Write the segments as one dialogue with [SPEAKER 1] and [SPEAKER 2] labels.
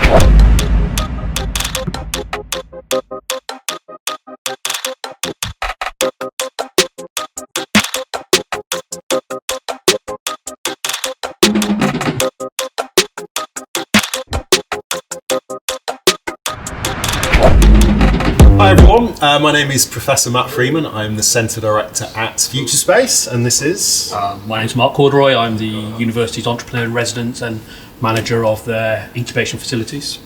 [SPEAKER 1] Hi everyone, my name is Professor Matt Freeman. I'm the Centre Director at Future Space, and this is...
[SPEAKER 2] My name's Mark Corduroy. I'm the university's entrepreneur in residence and manager of their incubation facilities.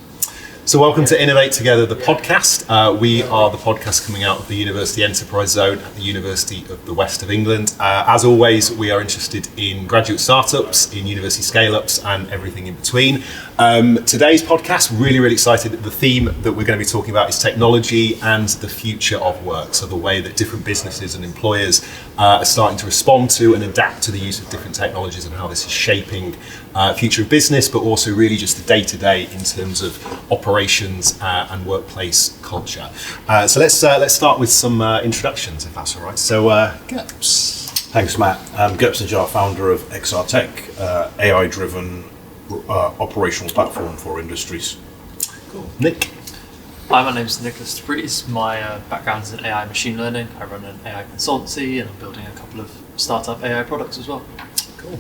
[SPEAKER 1] So welcome to Innovate Together, the podcast. We are the podcast coming out of the University Enterprise Zone at the University of the West of England. As always, we are interested in graduate startups, in university scale-ups and everything in between. Today's podcast, really excited. The theme that we're going to be talking about is technology and the future of work. So the way that different businesses and employers are starting to respond to and adapt to the use of different technologies and how this is shaping future of business, but also really just the day-to-day in terms of operations and workplace culture. So let's start with some introductions, if that's all right. So Gurps.
[SPEAKER 3] Thanks, Matt. I'm Gurps Nijjar, founder of XR Tech, AI-driven operational platform for industries.
[SPEAKER 1] Cool. Nick.
[SPEAKER 4] Hi, my name is Nicholas Preez. My background is in AI machine learning. I run an AI consultancy and I'm building a couple of startup AI products as well.
[SPEAKER 1] Cool.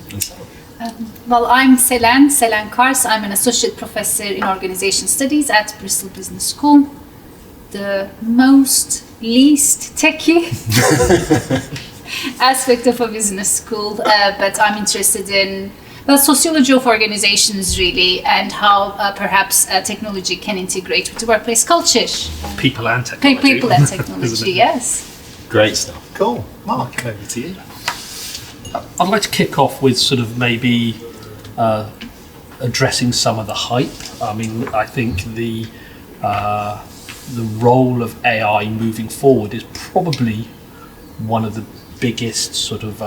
[SPEAKER 5] Well, I'm Selen Kars. I'm an associate professor in organization studies at Bristol Business School. The least techy aspect of a business school, but I'm interested in sociology of organizations really, and how perhaps technology can integrate with the workplace culture.
[SPEAKER 2] People and technology.
[SPEAKER 5] People and technology, yes.
[SPEAKER 1] Great stuff. Cool. Mark,
[SPEAKER 2] over to you. I'd like to kick off with sort of maybe addressing some of the hype. I mean, I think the role of AI moving forward is probably one of the biggest sort of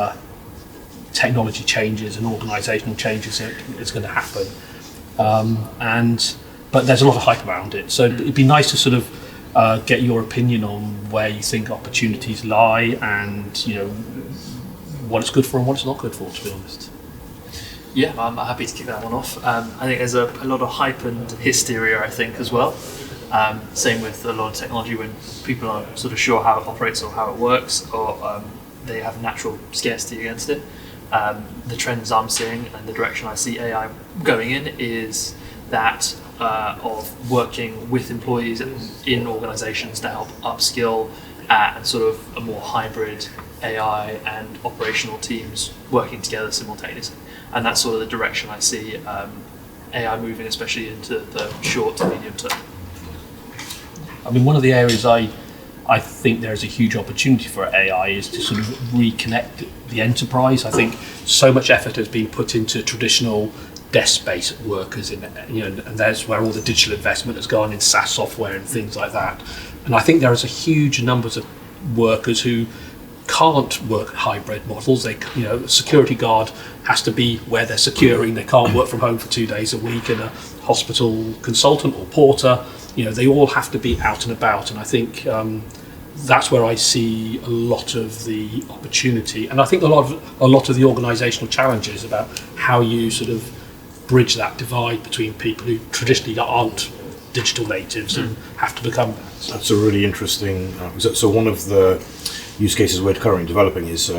[SPEAKER 2] technology changes and organisational changes that is going to happen. But there's a lot of hype around it. So it'd be nice to sort of get your opinion on where you think opportunities lie and, you know, what it's good for and what it's not good for, to be honest.
[SPEAKER 4] Yeah, I'm happy to kick that one off. I think there's a lot of hype and hysteria, I think, as well. Same with a lot of technology when people aren't sort of sure how it operates or how it works, or they have natural scarcity against it. The trends I'm seeing and the direction I see AI going in is that of working with employees in organisations to help upskill and sort of a more hybrid AI and operational teams working together simultaneously. And that's sort of the direction I see AI moving, especially into the short to medium term.
[SPEAKER 2] I mean, one of the areas I think there's a huge opportunity for AI is to sort of reconnect the enterprise. I think so much effort has been put into traditional desk-based workers, and that's where all the digital investment has gone in SaaS software and things like that. And I think there is a huge numbers of workers who can't work hybrid models. A security guard has to be where they're securing. They can't work from home for 2 days a week, and a hospital consultant or porter, they all have to be out and about. And I think that's where I see a lot of the opportunity, and I think a lot of the organisational challenges about how you sort of bridge that divide between people who traditionally aren't digital natives and have to become that.
[SPEAKER 3] That's a really interesting. So one of the use cases we're currently developing is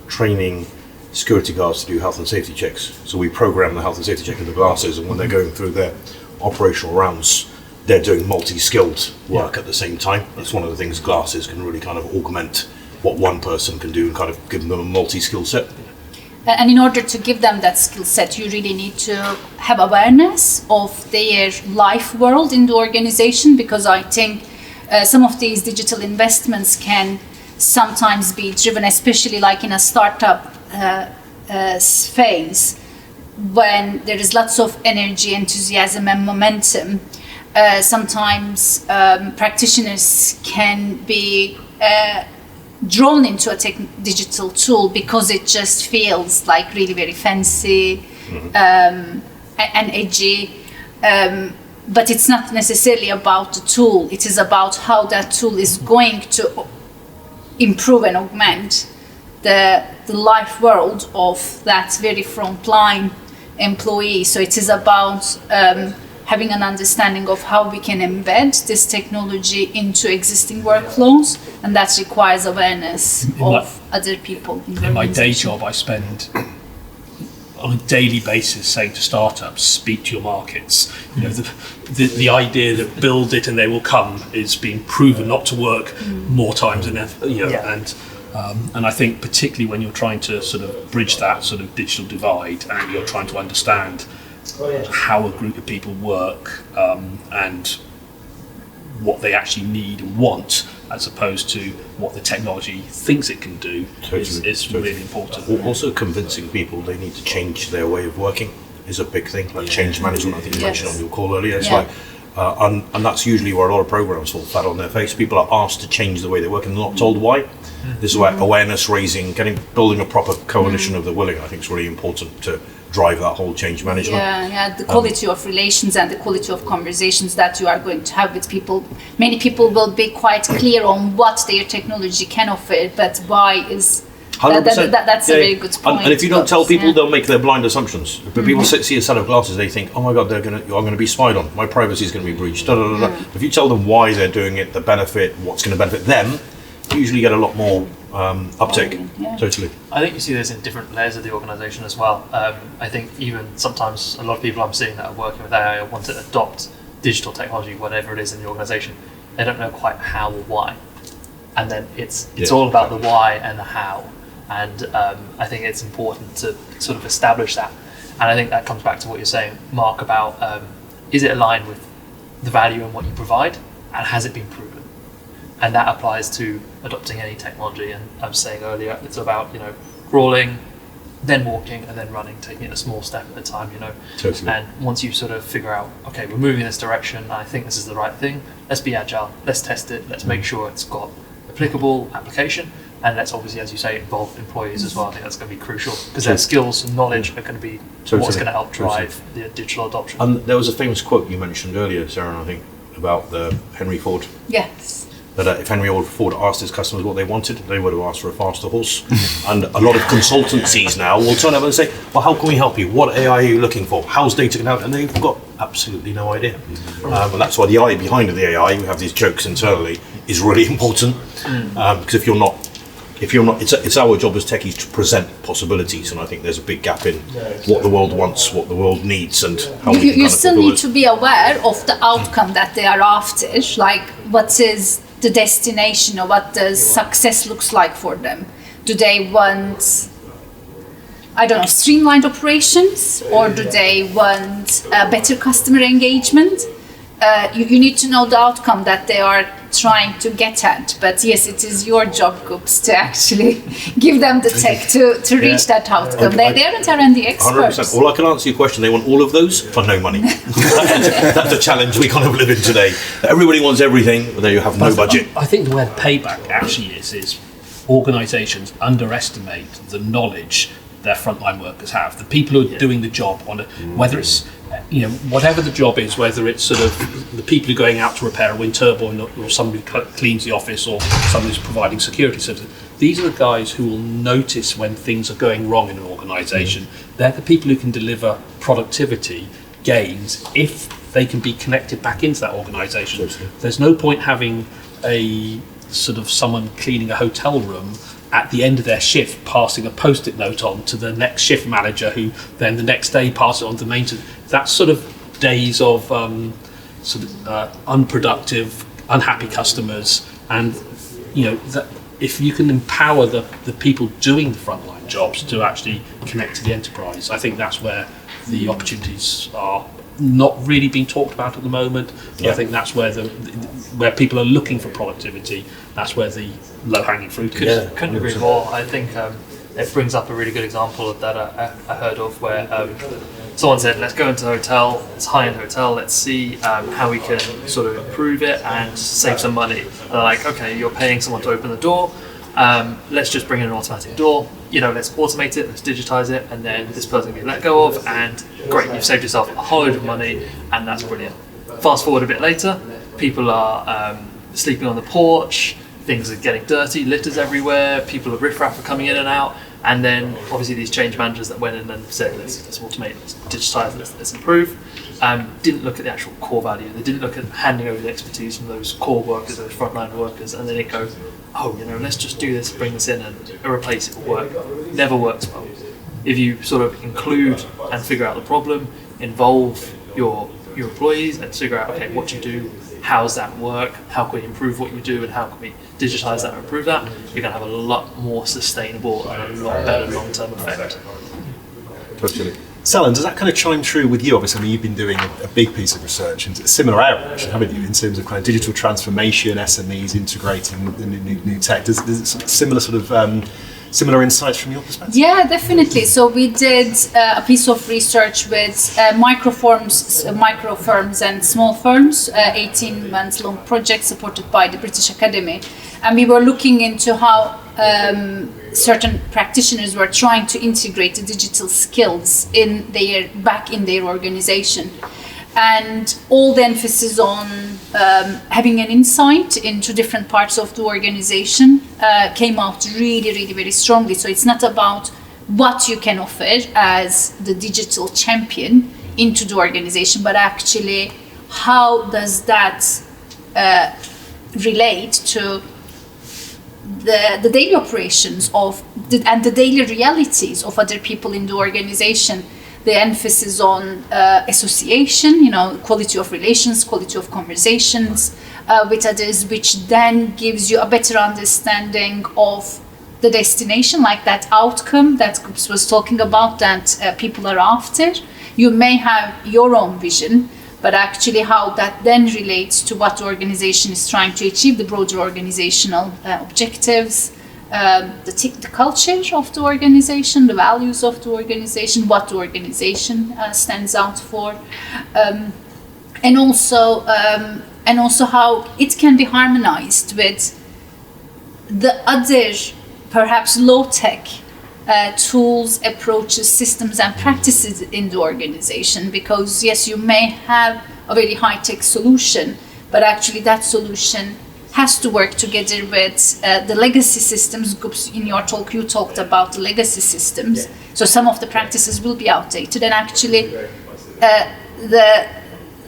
[SPEAKER 3] training security guards to do health and safety checks. So we program the health and safety check in the glasses, and when they're going through their operational rounds, they're doing multi-skilled work at the same time. That's one of the things glasses can really kind of augment what one person can do and kind of give them a multi-skill set.
[SPEAKER 5] And in order to give them that skill set, you really need to have awareness of their life world in the organization, because I think some of these digital investments can sometimes be driven, especially like in a startup phase, when there is lots of energy, enthusiasm and momentum. Sometimes practitioners can be drawn into a digital tool because it just feels like really very fancy and edgy, but it's not necessarily about the tool. It is about how that tool is going to improve and augment the life world of that very frontline employee. So it is about having an understanding of how we can embed this technology into existing workflows, and that requires awareness of other people.
[SPEAKER 2] In my day job, I spend on a daily basis saying to startups, speak to your markets. You know, the idea that build it and they will come is being proven not to work more times than ever. You know, and I think particularly when you're trying to sort of bridge that sort of digital divide and you're trying to understand how a group of people work and what they actually need and want, as opposed to what the technology thinks it can do, is really important.
[SPEAKER 3] Also convincing people they need to change their way of working is a big thing, like change management, I think you mentioned on your call earlier. It's like, and that's usually where a lot of programs fall flat on their face. People are asked to change the way they work and they're not told why. This is where awareness raising, building a proper coalition of the willing, I think is really important to drive that whole change management.
[SPEAKER 5] The quality of relations and the quality of conversations that you are going to have with people. Many people will be quite clear on what their technology can offer, but why is... That's a very good point.
[SPEAKER 3] And if you don't tell people, they'll make their blind assumptions. But people see a set of glasses, they think, oh my God, I'm going to be spied on. My privacy is going to be breached. If you tell them why they're doing it, the benefit, what's going to benefit them, you usually get a lot more uptake. Totally.
[SPEAKER 4] I think you see this in different layers of the organisation as well. I think even sometimes a lot of people I'm seeing that are working with AI want to adopt digital technology, whatever it is in the organisation. They don't know quite how or why. And then it's all about the why and the how. And I think it's important to sort of establish that. And I think that comes back to what you're saying, Mark, about is it aligned with the value in what you provide, and has it been proven? And that applies to adopting any technology. And I was saying earlier, it's about, crawling, then walking, and then running, taking it a small step at a time,
[SPEAKER 3] Totally.
[SPEAKER 4] And once you sort of figure out, okay, we're moving in this direction, I think this is the right thing, let's be agile, let's test it, let's make sure it's got applicable application, and let's obviously, as you say, involve employees as well. I think that's going to be crucial, because their skills and knowledge are going to be what's going to help drive the digital adoption.
[SPEAKER 3] And there was a famous quote you mentioned earlier, Sarah, I think, about the Henry Ford.
[SPEAKER 5] Yes.
[SPEAKER 3] That if Henry Ford asked his customers what they wanted, they would have asked for a faster horse. And a lot of consultancies now will turn up and say, well, how can we help you? What AI are you looking for? How's data going to help? And they've got absolutely no idea. And that's why the I behind the AI, we have these jokes internally, is really important. Because if you're not, it's our job as techies to present possibilities, and I think there's a big gap in what the world wants, what the world needs, and how we can
[SPEAKER 5] you still need to be aware of the outcome that they are after, like what is the destination or what the success looks like for them. Do they want, streamlined operations, or do they want better customer engagement? You need to know the outcome that they are trying to get at. But yes, it is your job, Gurps, to actually give them the tech to reach that outcome. They aren't R&D experts.
[SPEAKER 3] 100%. Well, I can answer your question. They want all of those for no money. That's a challenge we kind of live in today. Everybody wants everything, but they have no budget.
[SPEAKER 2] I think the way the payback actually is organisations underestimate the knowledge their frontline workers have. The people who are doing the job, whether it's whatever the job is, whether it's sort of the people who are going out to repair a wind turbine, or somebody who cleans the office, or somebody who's providing security services. These are the guys who will notice when things are going wrong in an organisation. They're the people who can deliver productivity gains if they can be connected back into that organisation. There's no point having a sort of someone cleaning a hotel room at the end of their shift passing a post-it note on to the next shift manager, who then the next day passes it on to maintenance. That's sort of days of unproductive, unhappy customers. And that if you can empower the people doing the frontline jobs to actually connect to the enterprise, I think that's where the opportunities are not really being talked about at the moment. But I think that's where where people are looking for productivity. That's where the low-hanging fruit is.
[SPEAKER 4] Couldn't agree more. I think it brings up a really good example that I heard of, where someone said, let's go into a hotel, it's a high-end hotel, let's see how we can sort of improve it and save some money. And they're like, okay, you're paying someone to open the door, let's just bring in an automatic door, let's automate it, let's digitize it, and then this person can be let go of, and great, you've saved yourself a whole load of money, and that's brilliant. Fast forward a bit later, people are sleeping on the porch, things are getting dirty, litters everywhere, people are riffraff are coming in and out, and then obviously these change managers that went in and said, let's automate, let's digitize, let's improve. didn't look at the actual core value. They didn't look at handing over the expertise from those core workers, those frontline workers, and then it go, oh, let's just do this, bring this in, and replace it will work. Never works well. If you sort of include and figure out the problem, involve your employees and figure out, okay, what do you do? How does that work? How can we improve what you do, and how can we digitize that and improve that? You're going to have a lot more sustainable and a lot better long-term effect.
[SPEAKER 1] Totally. Selen, does that kind of chime true with you? Obviously, I mean, you've been doing a big piece of research in a similar area, actually, haven't you, in terms of kind of digital transformation, SMEs integrating the new tech. Does similar insights from your perspective?
[SPEAKER 5] Yeah, definitely. So we did a piece of research with micro firms and small firms, 18 months long project supported by the British Academy. And we were looking into how certain practitioners were trying to integrate the digital skills back in their organization. And all the emphasis on having an insight into different parts of the organization came out really, really very strongly. So it's not about what you can offer as the digital champion into the organization, but actually how does that relate to the daily operations and the daily realities of other people in the organization. The emphasis on association, quality of relations, quality of conversations with others, which then gives you a better understanding of the destination, like that outcome that Gurps was talking about, that people are after. You may have your own vision, but actually how that then relates to what the organization is trying to achieve, the broader organizational objectives, the culture of the organization, the values of the organization, what the organization stands out for, and also how it can be harmonized with the other, perhaps low-tech tools, approaches, systems, and practices in the organization. Because yes, you may have a very high-tech solution, but actually that solution has to work together with the legacy systems. Gurps, in your talk, you talked about the legacy systems. So some of the practices will be outdated, and actually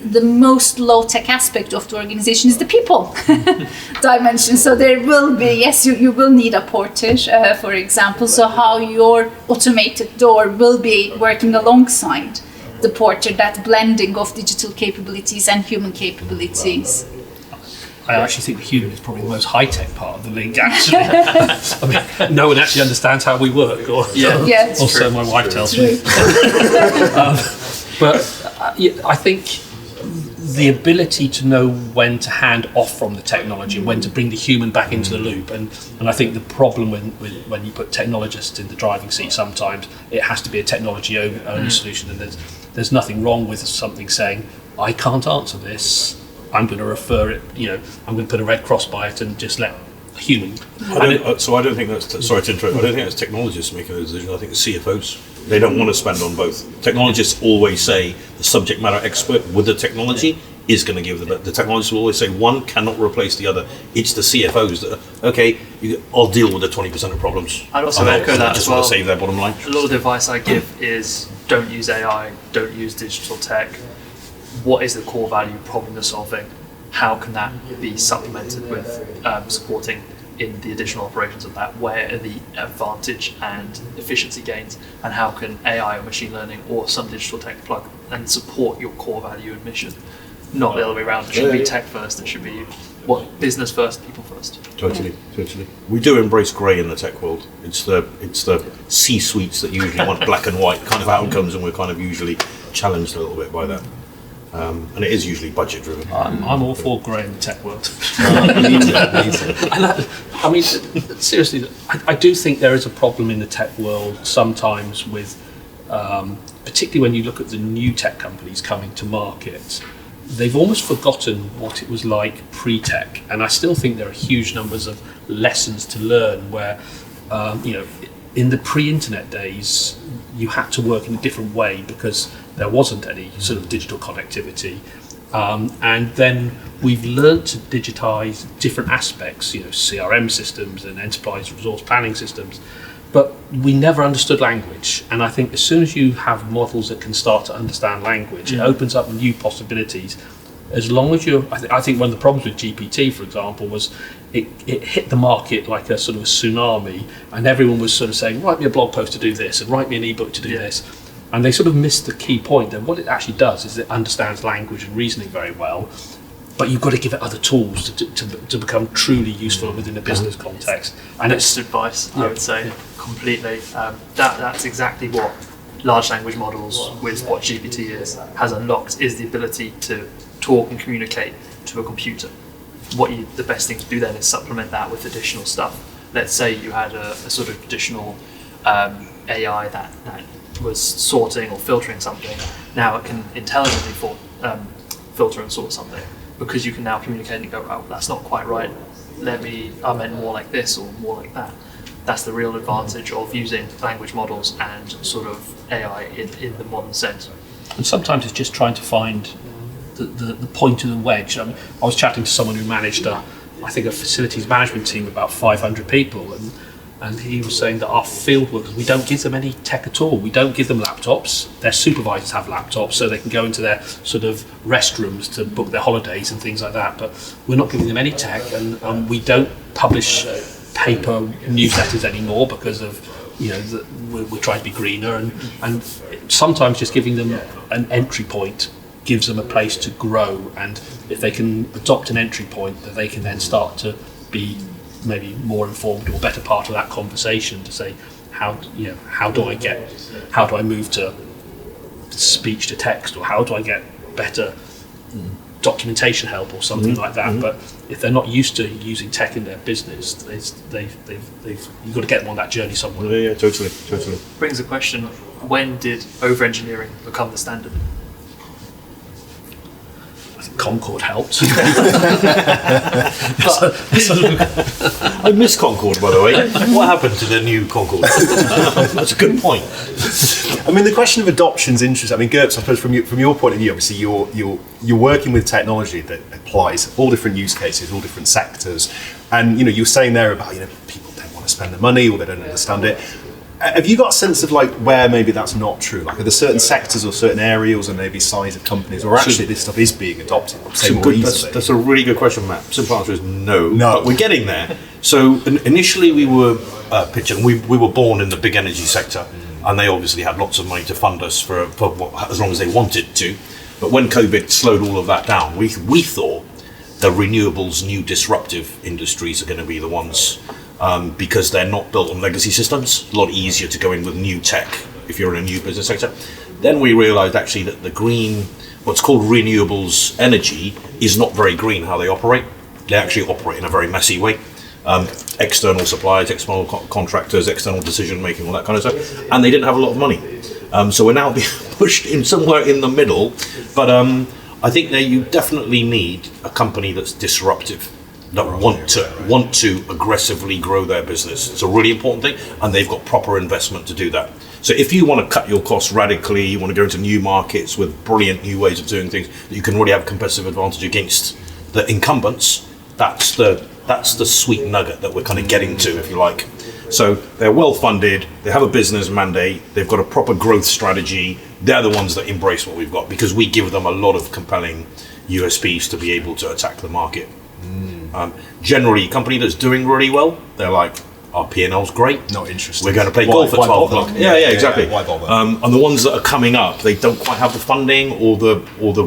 [SPEAKER 5] the most low-tech aspect of the organization is the people dimension. So there will be, yes, you will need a porter, for example. So how your automated door will be working alongside the porter, that blending of digital capabilities and human capabilities.
[SPEAKER 2] I actually think the human is probably the most high-tech part of the link, actually. I mean, no one actually understands how we work, or so my wife tells me. I think the ability to know when to hand off from the technology and when to bring the human back into the loop, and I think the problem when you put technologists in the driving seat, sometimes it has to be a technology only solution, and there's nothing wrong with something saying, I can't answer this, I'm going to refer it, I'm going to put a red cross by it and just let a human.
[SPEAKER 3] I don't think that's, sorry to interrupt, I don't think that's technologists making those decisions. I think it's CFOs. They don't want to spend on both. Technologists always say the subject matter expert with the technology is going to give the technologists will always say one cannot replace the other. It's the CFOs that I'll deal with the 20% of problems.
[SPEAKER 4] I'd also echo that
[SPEAKER 3] just
[SPEAKER 4] as well.
[SPEAKER 3] Want to save their bottom line.
[SPEAKER 4] A lot of the advice I give is don't use AI, don't use digital tech. What is the core value problem you're solving? How can that be supplemented with supporting in the additional operations of that? Where are the advantage and efficiency gains? And how can AI or machine learning or some digital tech plug and support your core value and mission? Not the other way around. It should be tech first. It should be business first, people first.
[SPEAKER 3] Totally. We do embrace grey in the tech world. It's the C-suites that usually want black and white kind of outcomes, and we're kind of usually challenged a little bit by that. And it is usually budget driven.
[SPEAKER 2] I'm all for grey in the tech world.
[SPEAKER 1] Me too.
[SPEAKER 2] I mean, seriously, I do think there is a problem in the tech world sometimes with, particularly when you look at the new tech companies coming to market, they've almost forgotten what it was like pre-tech. And I still think there are huge numbers of lessons to learn where, in the pre-internet days, you had to work in a different way because there wasn't any sort of digital connectivity. And then we've learned to digitize different aspects, CRM systems and enterprise resource planning systems. But we never understood language, and I think as soon as you have models that can start to understand language, it opens up new possibilities. As long as you, I think one of the problems with GPT, for example, was it hit the market like a sort of a tsunami, and everyone was sort of saying, write me a blog post to do this, and write me an ebook to do this. And they sort of missed the key point that what it actually does is it understands language and reasoning very well, but you've got to give it other tools to become truly useful within a business context. And
[SPEAKER 4] it's advice, I would say, completely. That's exactly what large language models with what GPT has unlocked, is the ability to talk and communicate to a computer. The best thing to do then is supplement that with additional stuff. Let's say you had a sort of traditional AI that was sorting or filtering something. Now it can intelligently filter and sort something, because you can now communicate and go, oh, that's not quite right. I meant more like this or more like that. That's the real advantage of using language models and sort of AI in the modern sense.
[SPEAKER 2] And sometimes it's just trying to find the point of the wedge. I was chatting to someone who managed a facilities management team of about 500 people, and he was saying that our field workers, we don't give them any tech at all. We don't give them laptops. Their supervisors have laptops so they can go into their sort of restrooms to book their holidays and things like that, but we're not giving them any tech, and we don't publish paper newsletters anymore because of, we're trying to be greener, and sometimes just giving them an entry point gives them a place to grow, and if they can adopt an entry point, that they can then start to be maybe more informed or better part of that conversation to say, how do I move to speech to text, or how do I get better documentation help or something like that. But if they're not used to using tech in their business, you've got to get them on that journey somewhere.
[SPEAKER 3] Yeah, totally.
[SPEAKER 4] Brings a question: when did over-engineering become the standard?
[SPEAKER 2] Concorde helped.
[SPEAKER 3] I miss Concorde, by the way. What happened to the new Concorde? That's a good point.
[SPEAKER 1] I mean, the question of adoption is interesting. I mean, Gurps, I suppose from your point of view, obviously you're working with technology that applies all different use cases, all different sectors, and you're saying there about people don't want to spend the money or they don't understand it. Have you got a sense of where maybe that's not true? Are there certain sectors or certain areas or maybe size of companies, or actually this stuff is being adopted more easily?
[SPEAKER 3] That's a really good question, Matt. Simple answer is no. But we're getting there. So initially we were pitching. We were born in the big energy sector, and they obviously had lots of money to fund us for as long as they wanted to. But when COVID slowed all of that down, we thought the renewables, new disruptive industries are going to be the ones. Because they're not built on legacy systems. A lot easier to go in with new tech if you're in a new business sector. Then we realized actually that the green, what's called renewables energy, is not very green how they operate. They actually operate in a very messy way. External suppliers, external contractors, external decision making, all that kind of stuff. And they didn't have a lot of money. So we're now being pushed in somewhere in the middle. But I think that you definitely need a company that's disruptive, that want to aggressively grow their business. It's a really important thing, and they've got proper investment to do that. So if you want to cut your costs radically, you want to go into new markets with brilliant new ways of doing things, that you can really have competitive advantage against the incumbents, that's the sweet nugget that we're kind of getting to, if you like. So they're well funded, they have a business mandate, they've got a proper growth strategy. They're the ones that embrace what we've got, because we give them a lot of compelling USPs to be able to attack the market. Generally, a company that's doing really well, they're like, our P&L's great.
[SPEAKER 1] Not interested.
[SPEAKER 3] We're going to play golf at 12 o'clock. Yeah, exactly.
[SPEAKER 1] Why bother?
[SPEAKER 3] And the ones that are coming up, they don't quite have the funding or the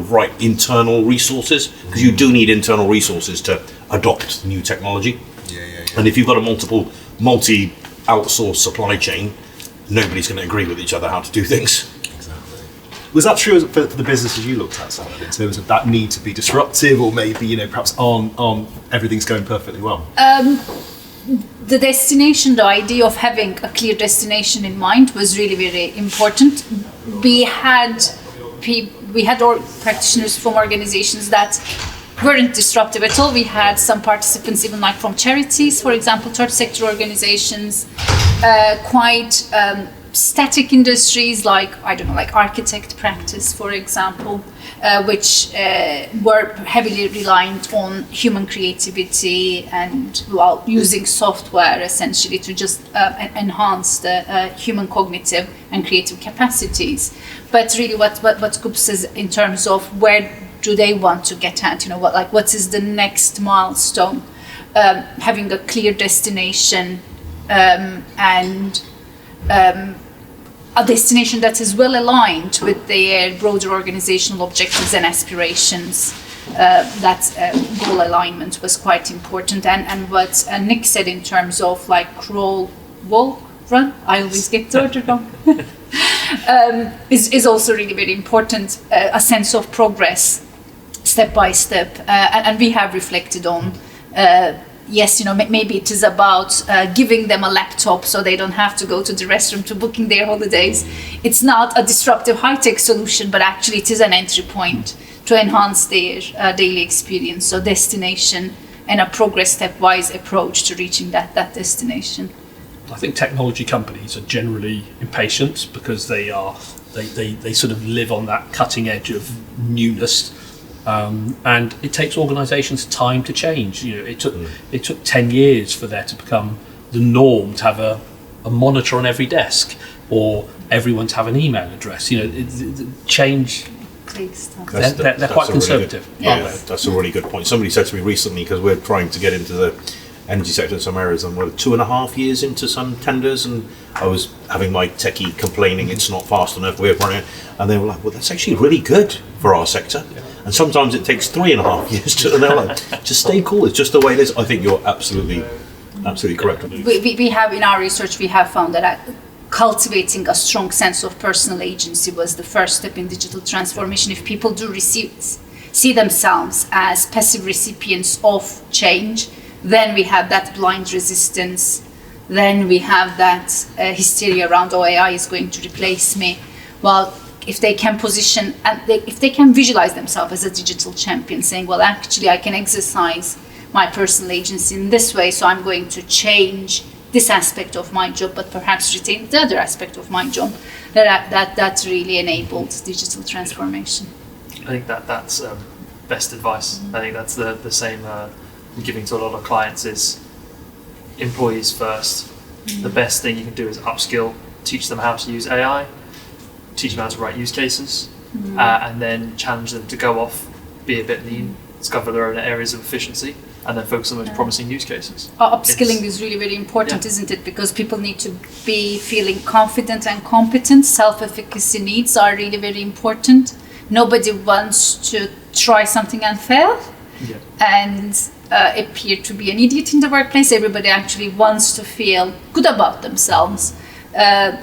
[SPEAKER 3] right internal resources, because you do need internal resources to adopt new technology.
[SPEAKER 1] Yeah.
[SPEAKER 3] And if you've got a multi-outsourced supply chain, nobody's going to agree with each other how to do things.
[SPEAKER 1] Was that true for the businesses you looked at, Selen, in terms of that need to be disruptive, or maybe perhaps on everything's going perfectly well?
[SPEAKER 5] The destination, the idea of having a clear destination in mind was really very important. We had practitioners from organizations that weren't disruptive at all. We had some participants even from charities, for example, third sector organizations, quite static industries like architect practice, for example. which were heavily reliant on human creativity and using software essentially to just enhance the human cognitive and creative capacities. But really what Gurps says in terms of where do they want to get at, what is the next milestone, having a clear destination and a destination that is well aligned with their broader organizational objectives and aspirations. That goal alignment was quite important. And what Nick said in terms of crawl, walk, run, I always get the order wrong, is also really very important, a sense of progress, step by step. And we have reflected on yes, maybe it is about giving them a laptop so they don't have to go to the restroom to booking their holidays. It's not a disruptive high-tech solution, but actually it is an entry point to enhance their daily experience. So destination and a progress stepwise approach to reaching that destination.
[SPEAKER 2] I think technology companies are generally impatient because they sort of live on that cutting edge of newness. And it takes organisations time to change. It took 10 years for there to become the norm to have a monitor on every desk, or everyone to have an email address. Change. They're quite conservative.
[SPEAKER 3] That's a really good point. Somebody said to me recently, because we're trying to get into the energy sector in some areas, and we're 2.5 years into some tenders, and I was having my techie complaining it's not fast enough, we're running, and they were like, well, that's actually really good for our sector. And sometimes it takes 3.5 years to, and they're like, just stay cool, it's just the way it is. I think you're absolutely correct.
[SPEAKER 5] We have, in our research, we have found that cultivating a strong sense of personal agency was the first step in digital transformation. If people do see themselves as passive recipients of change, then we have that blind resistance, then we have that hysteria around, AI is going to replace me. Well, if they can position and if they can visualize themselves as a digital champion, saying, well, actually I can exercise my personal agency in this way, so I'm going to change this aspect of my job, but perhaps retain the other aspect of my job, that really enabled digital transformation.
[SPEAKER 4] I think that's best advice. I think that's the same I'm giving to a lot of clients is employees first. The best thing you can do is upskill, teach them how to use AI, teach them how to write use cases, and then challenge them to go off, be a bit lean, discover their own areas of efficiency, and then focus on those promising use cases.
[SPEAKER 5] Upskilling is really very important, isn't it? Because people need to be feeling confident and competent. Self-efficacy needs are really very important. Nobody wants to try something and fail and appear to be an idiot in the workplace. Everybody actually wants to feel good about themselves.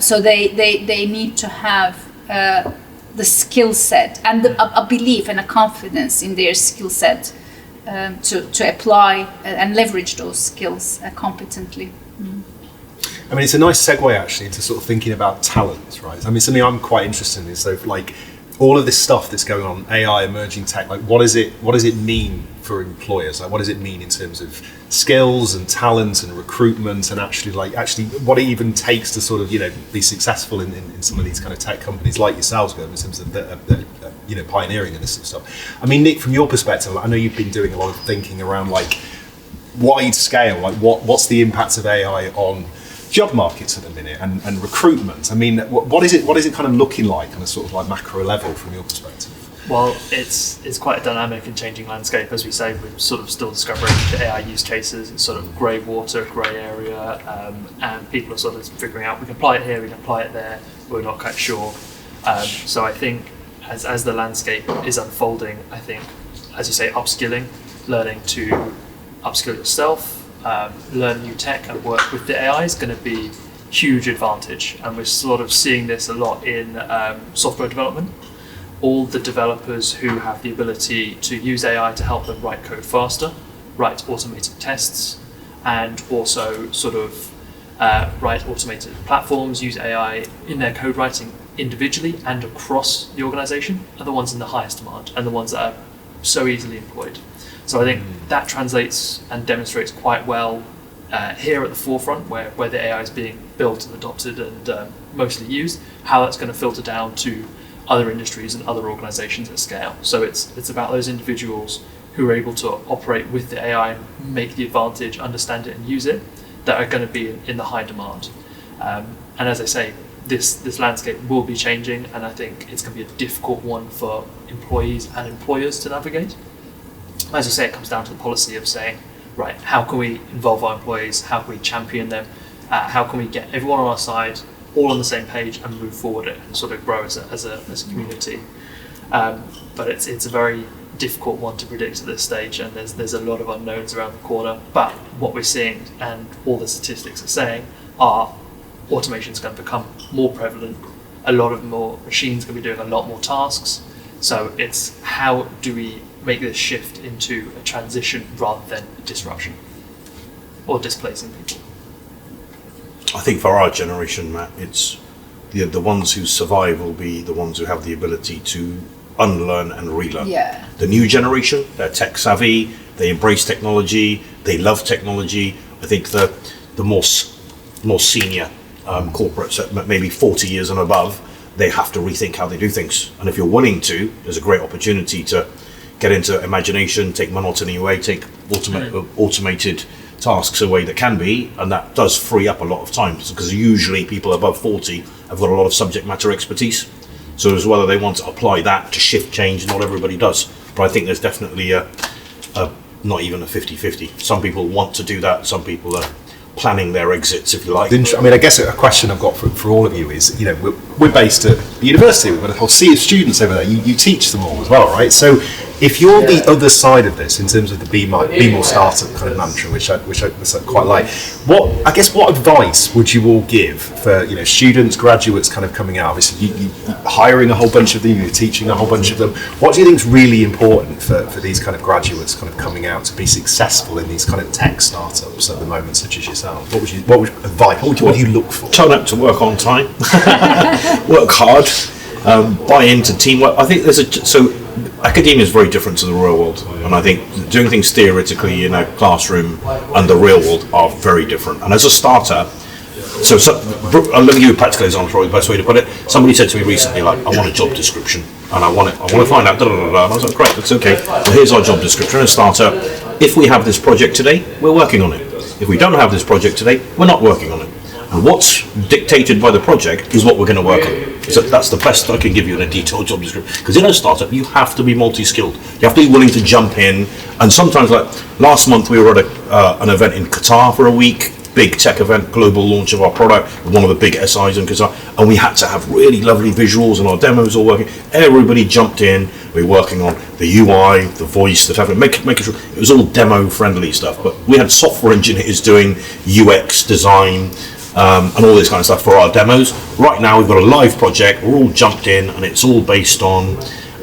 [SPEAKER 5] So they need to have the skill set and a belief and a confidence in their skill set to apply and leverage those skills competently.
[SPEAKER 1] I mean, it's a nice segue actually into sort of thinking about talent, right? I mean, something I'm quite interested in. So, all of this stuff that's going on, AI, emerging tech, what does it mean for employers? What does it mean in terms of skills and talent and recruitment, and actually what it even takes to sort of be successful in some of these kind of tech companies like yourselves, in terms of the pioneering in this sort of stuff. I mean, Nick, from your perspective, I know you've been doing a lot of thinking around wide scale, what's the impact of AI on job markets at the minute and recruitment. I mean, what is it kind of looking like on a sort of macro level from your perspective?
[SPEAKER 4] Well, it's quite a dynamic and changing landscape. As we say, we're sort of still discovering the AI use cases. It's sort of grey water, grey area, and people are sort of figuring out we can apply it here, we can apply it there. We're not quite sure. So I think as the landscape is unfolding, I think, as you say, upskilling, learning to upskill yourself, learn new tech and work with the AI is going to be huge advantage. And we're sort of seeing this a lot in software development. All the developers who have the ability to use AI to help them write code faster, write automated tests, and also sort of write automated platforms, use AI in their code writing individually and across the organization are the ones in the highest demand and the ones that are so easily employed. So I think that translates and demonstrates quite well here at the forefront where the AI is being built and adopted and mostly used, how that's going to filter down to other industries and other organizations at scale. So it's about those individuals who are able to operate with the AI and make the advantage, understand it and use it, that are going to be in the high demand. And as I say, this landscape will be changing, and I think it's going to be a difficult one for employees and employers to navigate. As I say, it comes down to the policy of saying, right, how can we involve our employees? How can we champion them? How can we get everyone on our side, all on the same page, and move forward it and sort of grow as a community? But it's a very difficult one to predict at this stage, and there's a lot of unknowns around the corner. But what we're seeing, and all the statistics are saying, are automation is going to become more prevalent. A lot of more machines are going to be doing a lot more tasks. So it's how do we make this shift into a transition rather than a disruption or displacing people?
[SPEAKER 3] I think for our generation, Matt, it's the ones who survive will be the ones who have the ability to unlearn and relearn.
[SPEAKER 5] Yeah.
[SPEAKER 3] The new generation, they're tech savvy, they embrace technology, they love technology. I think the more senior corporates, at maybe 40 years and above, they have to rethink how they do things. And if you're willing to, there's a great opportunity to get into imagination, take monotony away, take automated tasks away that can be, and that does free up a lot of time, because usually people above 40 have got a lot of subject matter expertise. So as whether they want to apply that to shift change, not everybody does. But I think there's definitely a not even a 50-50. Some people want to do that, some people are planning their exits, if you like.
[SPEAKER 1] I mean, I guess a question I've got for all of you is, you know, we're based at the university, we've got a whole sea of students over there, you teach them all as well, right? So if you're the other side of this, in terms of the be more startup kind of mantra, which I quite like, what advice would you all give for, you know, students, graduates kind of coming out? Obviously, you hiring a whole bunch of them, you're teaching a whole bunch of them. What do you think is really important for these kind of graduates kind of coming out to be successful in these kind of tech startups at the moment, such as yourself? What would advice? What do you look for?
[SPEAKER 3] Turn up to work on time, work hard, buy into teamwork. I think academia is very different to the real world, and I think doing things theoretically in a classroom and the real world are very different. And as a startup, I'll give you a practical example, probably the best way to put it. Somebody said to me recently, like, I want a job description, and I want to find out, and I was like, great, that's okay. Well, here's our job description. As a startup, if we have this project today, we're working on it. If we don't have this project today, we're not working on it. And what's dictated by the project is what we're going to work on. So that's the best I can give you in a detailed job description. Because in a startup, you have to be multi-skilled. You have to be willing to jump in. And sometimes, like last month, we were at an event in Qatar for a week, big tech event, global launch of our product, with one of the big SIs in Qatar. And we had to have really lovely visuals and our demos all working. Everybody jumped in. We were working on the UI, the voice, making sure it was all demo-friendly stuff. But we had software engineers doing UX design, and all this kind of stuff for our demos. Right now we've got a live project, we're all jumped in, and it's all based on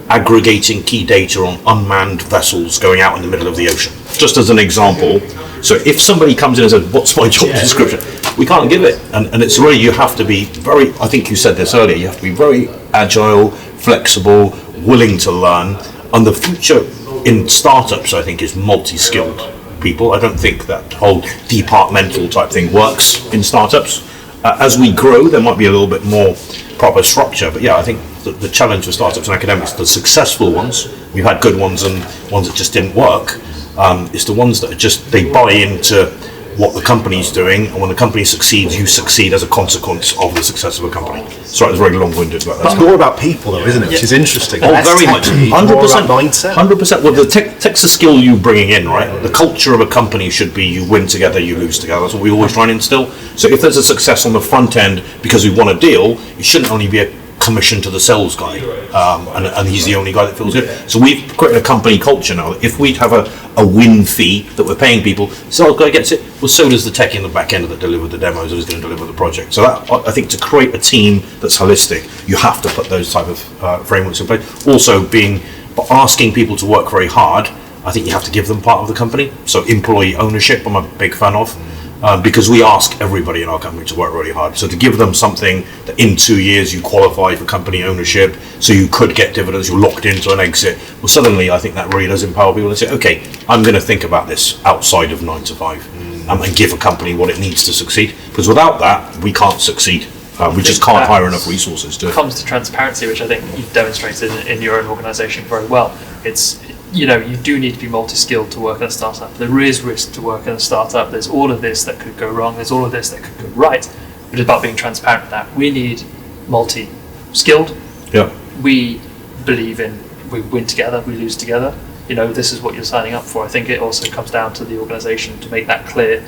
[SPEAKER 3] aggregating key data on unmanned vessels going out in the middle of the ocean. Just as an example. So if somebody comes in and says, what's my job description? We can't give it. And it's really, you have to be very, I think you said this earlier, you have to be very agile, flexible, willing to learn. And the future in startups, I think, is multi-skilled people. I don't think that whole departmental type thing works in startups. As we grow, there might be a little bit more proper structure, but yeah, I think the challenge for startups and academics, the successful ones, we've had good ones and ones that just didn't work, is the ones that are just, they buy into what the company's doing, and when the company succeeds, you succeed as a consequence of the success of a company. Sorry, it was very long-winded, but
[SPEAKER 1] it's more about people, though, isn't it? Which is interesting.
[SPEAKER 3] Oh, very much. 100%.
[SPEAKER 1] Mindset.
[SPEAKER 3] 100%. Well, the tech's the skill you're bringing in, right? The culture of a company should be you win together, you lose together. That's what we always try and instill. So if there's a success on the front end because we won a deal, it shouldn't only be a commission to the sales guy, and he's the only guy that feels good. So we've created a company culture now. If we have a win fee that we're paying people, the sales guy gets it, well, so does the tech in the back end that deliver the demos, who's going to deliver the project. So that, I think, to create a team that's holistic, you have to put those type of frameworks in place. Also, asking people to work very hard, I think you have to give them part of the company. So employee ownership, I'm a big fan of. Because we ask everybody in our company to work really hard. So to give them something that in 2 years you qualify for company ownership, so you could get dividends, you're locked into an exit, well, suddenly I think that really does empower people to say, okay, I'm going to think about this outside of 9 to 5 and give a company what it needs to succeed. Because without that, we can't succeed. We just can't hire enough resources to.
[SPEAKER 4] It comes to transparency, which I think you've demonstrated in your own organisation very well. It's, you do need to be multi-skilled to work in a startup. There is risk to work in a startup. There's all of this that could go wrong. There's all of this that could go right. But it's about being transparent with that. We need multi-skilled.
[SPEAKER 3] Yeah.
[SPEAKER 4] We believe in we win together, we lose together. This is what you're signing up for. I think it also comes down to the organisation to make that clear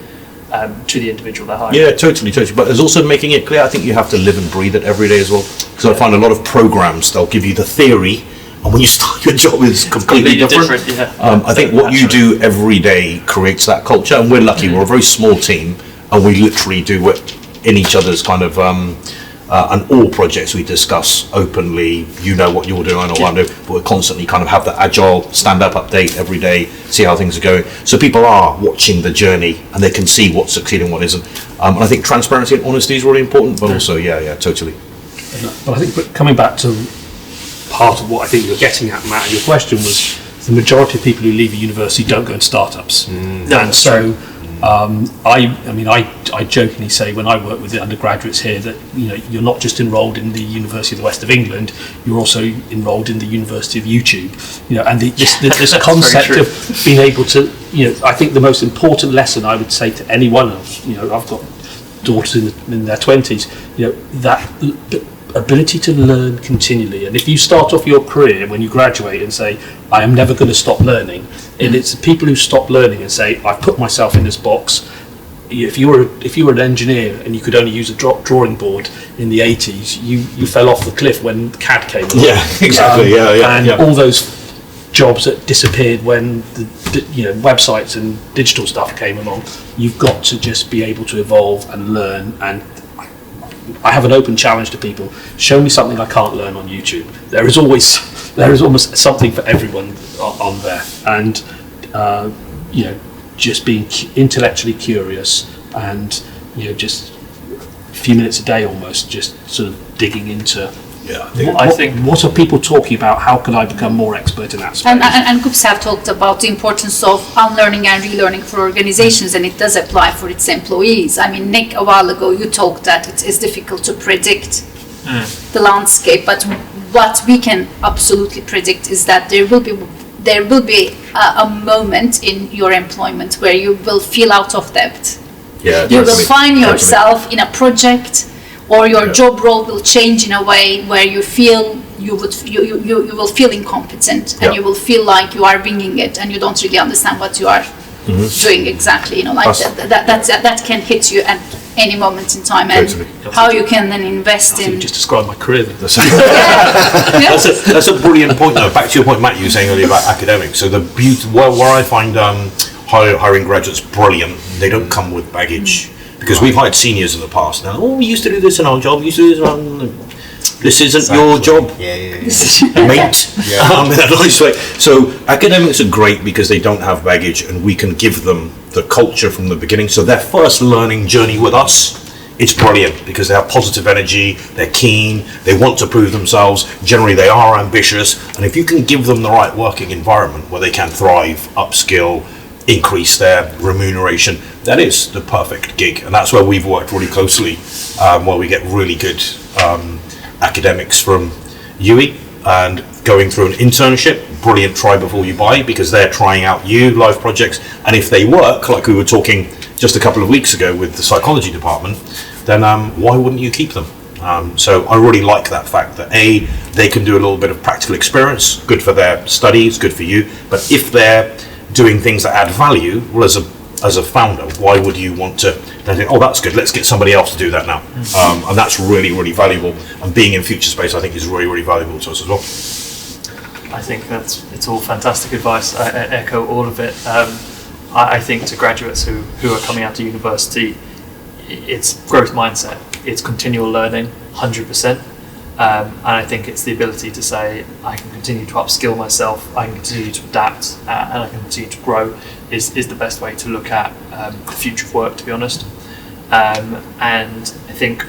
[SPEAKER 4] to the individual they're hiring.
[SPEAKER 3] Yeah, totally. But there's also making it clear. I think you have to live and breathe it every day as well. Because I find a lot of programs, they'll give you the theory, and when you start your job, it's completely different. I think what you do every day creates that culture, and we're lucky. We're a very small team, and we literally do it in each other's kind of. And all projects we discuss openly. You know what you're doing, I know what I'm doing, but we constantly kind of have that agile stand-up update every day, see how things are going. So people are watching the journey and they can see what's succeeding, what isn't. And I think transparency and honesty is really important, but also, totally.
[SPEAKER 2] But I think coming back to part of what I think you're getting at, Matt, and your question was the majority of people who leave a university don't go into startups. And so I jokingly say when I work with the undergraduates here that you're not just enrolled in the University of the West of England, you're also enrolled in the University of YouTube. And this concept of being able to, I think the most important lesson I would say to anyone else, I've got daughters in their 20s, that ability to learn continually. And if you start off your career when you graduate and say, I am never going to stop learning, and it's the people who stop learning and say, I've put myself in this box. If you were an engineer and you could only use a drawing board in the 80s, you fell off the cliff when CAD came along.
[SPEAKER 3] Yeah, exactly. And
[SPEAKER 2] all those jobs that disappeared when the websites and digital stuff came along. You've got to just be able to evolve and learn. And I have an open challenge to people. Show me something I can't learn on YouTube. There is almost something for everyone on there. And just being intellectually curious and just a few minutes a day almost, just sort of digging into what are people talking about, how can I become more expert in that space.
[SPEAKER 5] And Gurps have talked about the importance of unlearning and relearning for organizations, and it does apply for its employees. I mean, Nick, a while ago you talked that it is difficult to predict the landscape, but what we can absolutely predict is that there will be a moment in your employment where you will feel out of depth. You will find yourself in a project, or your job role will change in a way where you feel you will feel incompetent, and you will feel like you are winging it, and you don't really understand what you are doing exactly. That can hit you at any moment in time, and how you can then invest in.
[SPEAKER 2] You just described my career.
[SPEAKER 3] That's a brilliant point, though. Back to your point, Matt, you were saying earlier about academics. So the beauty where I find hiring graduates brilliant, they don't come with baggage. Because we've hired seniors in the past now. We used to do this in our job. This isn't your job, mate. In a nice way. So academics are great because they don't have baggage, and we can give them the culture from the beginning. So their first learning journey with us, it's brilliant because they have positive energy. They're keen. They want to prove themselves. Generally, they are ambitious. And if you can give them the right working environment where they can thrive, upskill, increase their remuneration, that is the perfect gig. And that's where we've worked really closely, where we get really good academics from UWE and going through an internship. Brilliant try before you buy, because they're trying out live projects, and if they work, like we were talking just a couple of weeks ago with the psychology department, then why wouldn't you keep them? So I really like that fact that they can do a little bit of practical experience, good for their studies, good for you, but if they're doing things that add value, well, as a founder, why would you want to then think, that's good, let's get somebody else to do that now? And that's really, really valuable. And being in Future Space, I think, is really, really valuable to us as well.
[SPEAKER 4] I think it's all fantastic advice. I echo all of it. I think to graduates who are coming out of university, it's growth mindset, it's continual learning, 100%. And I think it's the ability to say, I can continue to upskill myself, I can continue to adapt, and I can continue to grow is the best way to look at the future of work, to be honest. And I think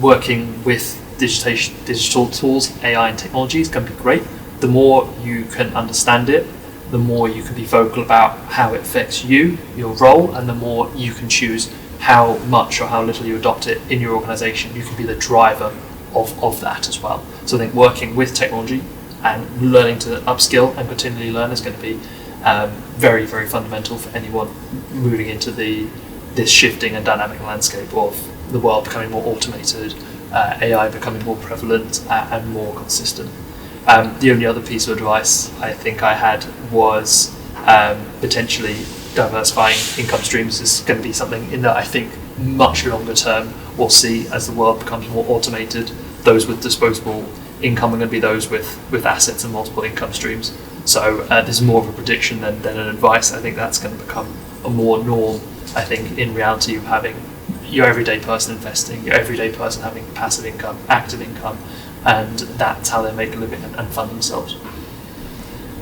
[SPEAKER 4] working with digital tools, AI and technologies can be great. The more you can understand it, the more you can be vocal about how it affects you, your role, and the more you can choose how much or how little you adopt it in your organisation, you can be the driver of that as well. So I think working with technology and learning to upskill and continually learn is going to be very, very fundamental for anyone moving into this shifting and dynamic landscape of the world becoming more automated, AI becoming more prevalent and more consistent. The only other piece of advice I think I had was potentially diversifying income streams is going to be something in that I think much longer term we'll see as the world becomes more automated. Those with disposable income are going to be those with assets and multiple income streams. So this is more of a prediction than an advice. I think that's going to become a more norm, I think, in reality of having your everyday person investing, your everyday person having passive income, active income, and that's how they make a living and fund themselves.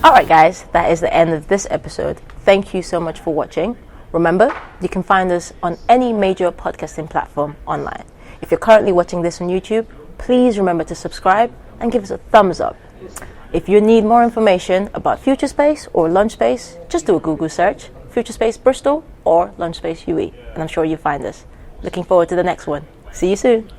[SPEAKER 6] Alright guys, that is the end of this episode. Thank you so much for watching. Remember, you can find us on any major podcasting platform online. If you're currently watching this on YouTube, please remember to subscribe and give us a thumbs up. If you need more information about FutureSpace or LaunchSpace, just do a Google search, FutureSpace Bristol or LaunchSpace UWE, and I'm sure you'll find us. Looking forward to the next one. See you soon.